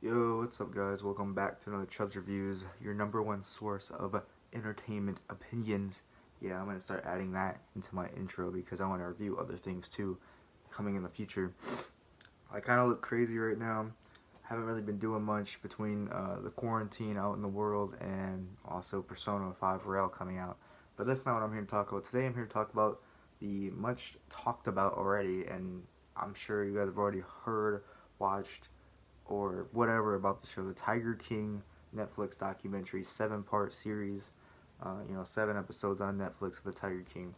Yo, what's up, guys? Welcome back to another Chubbs Reviews, your number one source of entertainment opinions. Yeah, I'm gonna start adding that into my intro because I want to review other things too, coming in the future. I kind of look crazy right now. Haven't really been doing much between the quarantine out in the world and also Persona 5 Royal coming out. But that's not what I'm here to talk about. Today I'm here to talk about the much talked about already, and I'm sure you guys have already heard, watched, or whatever about the show. The Tiger King Netflix documentary, 7-part series. 7 episodes on Netflix of the Tiger King.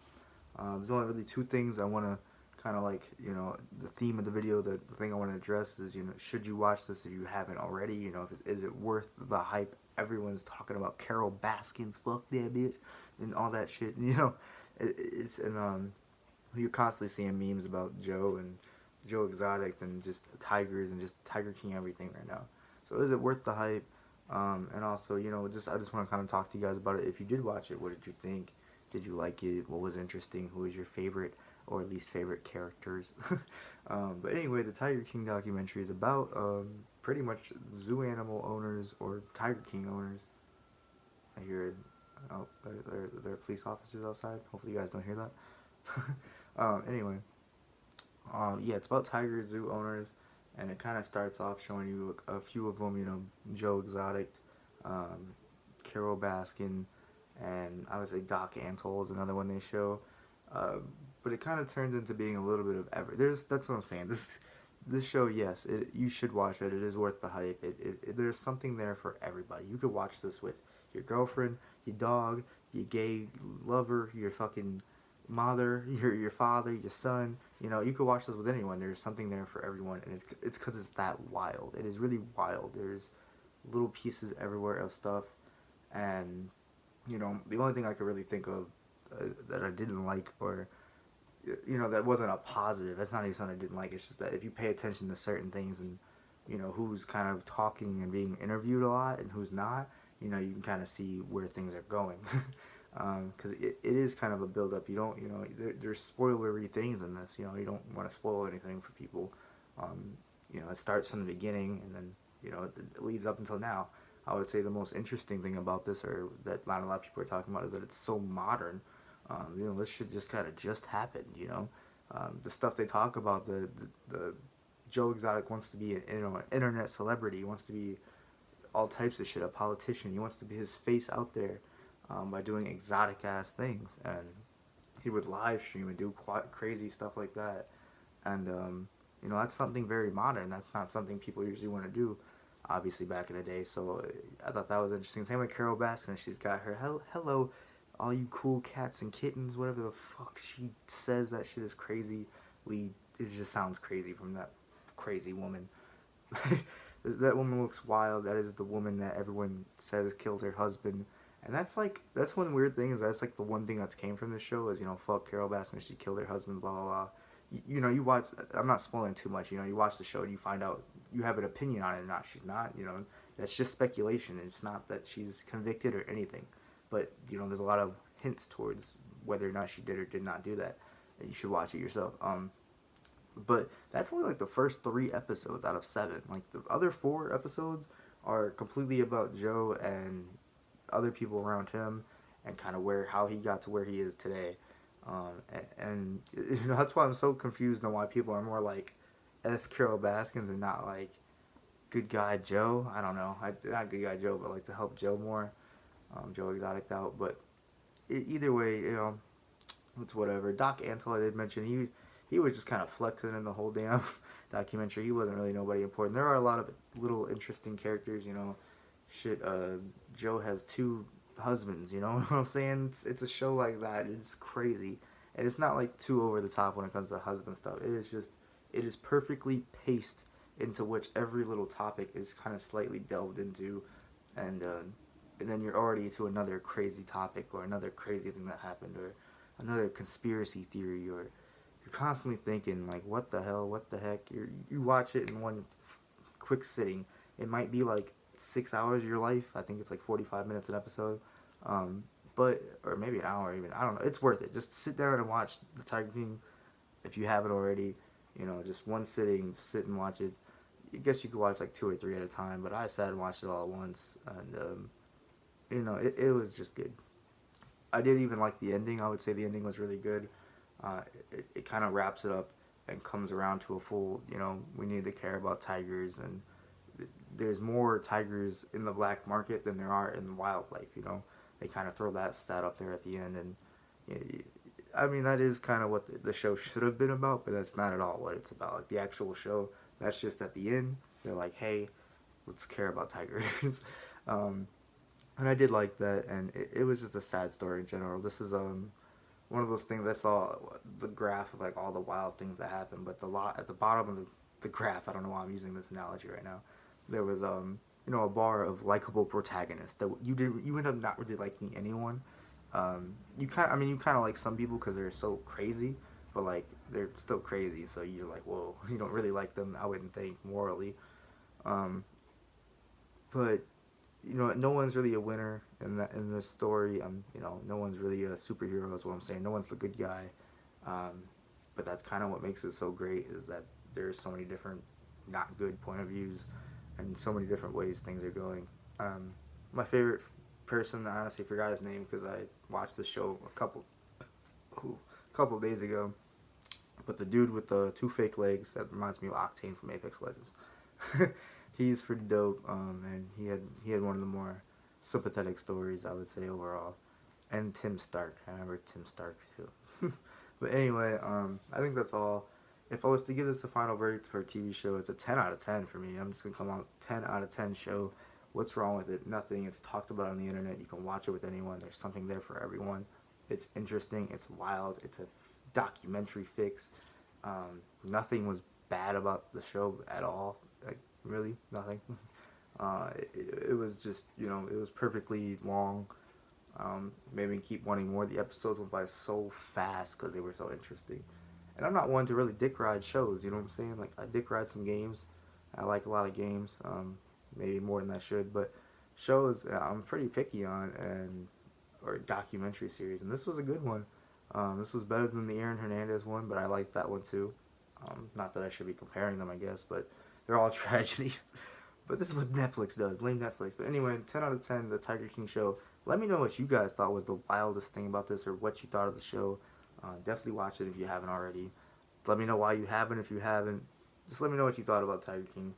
There's only really two things I want to kind of like, the theme of the video, the thing I want to address is, should you watch this if you haven't already? Is it worth the hype? Everyone's talking about Carol Baskins, fuck that bitch, and all that shit. You're constantly seeing memes about Joe and Joe Exotic and just tigers and just Tiger King everything right now. So is it worth the hype? And also, I just want to kind of talk to you guys about it. If you did watch it, what did you think? Did you like it? What was interesting? Who was your favorite or least favorite characters? But anyway, the Tiger King documentary is about pretty much zoo animal owners or Tiger King owners. I hear, oh, there are police officers outside. Hopefully, you guys don't hear that. Anyway, yeah, it's about Tiger Zoo owners, and it kind of starts off showing you a few of them. Joe Exotic, um, Carol Baskin, and I would say Doc Antle is another one they show. Uh, but it kind of turns into being a little bit of every. That's what I'm saying. This show, yes, you should watch it. It is worth the hype. There's something there for everybody. You could watch this with your girlfriend, your dog, your gay lover, your fucking mother, your father, your son. You could watch this with anyone. There's something there for everyone, and it's because it's that wild. It is really wild. There's little pieces everywhere of stuff, and the only thing I could really think of that I didn't like, or that wasn't a positive. That's not even something I didn't like. It's just that if you pay attention to certain things and who's kind of talking and being interviewed a lot and who's not, you can kind of see where things are going. Because it is kind of a build up. You don't, there's spoilery things in this. You don't want to spoil anything for people. It starts from the beginning and then it leads up until now. I would say the most interesting thing about this, or that not a lot of people are talking about, is that it's so modern. This shit just kind of just happened. The stuff they talk about, the Joe Exotic wants to be an internet celebrity. He wants to be all types of shit. A politician. He wants to be his face out there by doing exotic ass things, and he would live stream and do crazy stuff like that. And that's something very modern. That's not something people usually want to do. Obviously, back in the day. So I thought that was interesting. Same with Carol Baskin. She's got her hello, all you cool cats and kittens. Whatever the fuck she says, that shit is crazy. It just sounds crazy from that crazy woman. That woman looks wild. That is the woman that everyone says killed her husband. And that's one weird thing, is that's like the one thing that's came from this show is fuck Carol Baskin, she killed her husband, blah blah blah. You watch. I'm not spoiling too much. You watch the show and you find out you have an opinion on it or not. She's not. That's just speculation. It's not that she's convicted or anything. But there's a lot of hints towards whether or not she did or did not do that. And you should watch it yourself. But that's only like the first 3 episodes out of 7. Like the other 4 episodes are completely about Joe and other people around him, and kind of how he got to where he is today. And that's why I'm so confused on why people are more like F Carol Baskins and not like good guy Joe. I don't know. Not good guy Joe, but like to help Joe more. Joe Exotic out. But either way, it's whatever. Doc Antle, I did mention, he was just kind of flexing in the whole damn documentary. He wasn't really nobody important. There are a lot of little interesting characters. Shit. Joe has 2 husbands. You know what I'm saying? It's a show like that. It's crazy, and it's not like too over the top when it comes to husband stuff. It is perfectly paced into which every little topic is kind of slightly delved into, and then you're already to another crazy topic or another crazy thing that happened or another conspiracy theory, or you're constantly thinking like, what the hell, what the heck. You watch it in one quick sitting. It might be like 6 hours of your life. I think it's like 45 minutes an episode, but or maybe an hour even. I don't know. It's worth it. Just sit there and watch the Tiger King if you haven't already. Just one sitting, sit and watch it. I guess you could watch like two or three at a time, but I sat and watched it all at once, and it was just good. I did even like the ending. I would say the ending was really good. It kind of wraps it up and comes around to a full. We need to care about tigers, and there's more tigers in the black market than there are in wildlife. They kind of throw that stat up there at the end, and I mean that is kind of what the show should have been about, but that's not at all what it's about. Like the actual show, that's just at the end. They're like, hey, let's care about tigers. um, and I did like that, and it was just a sad story in general. This is one of those things. I saw the graph of like all the wild things that happened, but the lot at the bottom of the graph, I don't know why I'm using this analogy right now. There was a bar of likable protagonists that you end up not really liking anyone. You kind of like some people because they're so crazy, but like they're still crazy, so you're like, whoa, you don't really like them. I wouldn't think morally. Um, but no one's really a winner in this story. No one's really a superhero. Is what I'm saying. No one's the good guy. Um, but that's kind of what makes it so great is that there's so many different not good point of views and so many different ways things are going. My favorite person, I honestly forgot his name because I watched the show a couple days ago. But the dude with the two fake legs, that reminds me of Octane from Apex Legends. He's pretty dope, and he had one of the more sympathetic stories, I would say, overall. And Tim Stark, I remember Tim Stark too. But anyway, I think that's all. If I was to give this a final verdict for a TV show, it's a 10 out of 10 for me. I'm just gonna come out 10 out of 10 show. What's wrong with it? Nothing. It's talked about on the internet. You can watch it with anyone. There's something there for everyone. It's interesting. It's wild. It's a documentary fix. Nothing was bad about the show at all. Like really, nothing. It was just it was perfectly long. Made me keep wanting more. The episodes went by so fast because they were so interesting. And I'm not one to really dick ride shows. You know what I'm saying? Like I dick ride some games. I like a lot of games. Maybe more than I should, but shows I'm pretty picky on, and or documentary series. And this was a good one. This was better than the Aaron Hernandez one, but I liked that one too. Not that I should be comparing them, I guess, but they're all tragedies. But this is what Netflix does. Blame Netflix. But anyway, 10 out of 10, The Tiger King Show. Let me know what you guys thought was the wildest thing about this or what you thought of the show. Definitely watch it if you haven't already. Let me know why you haven't if you haven't. Just let me know what you thought about Tiger King.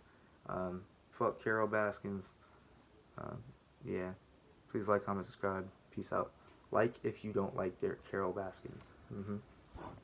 Fuck Carol Baskins. Uh, yeah. Please like, comment, subscribe. Peace out. Like if you don't like their Carol Baskins.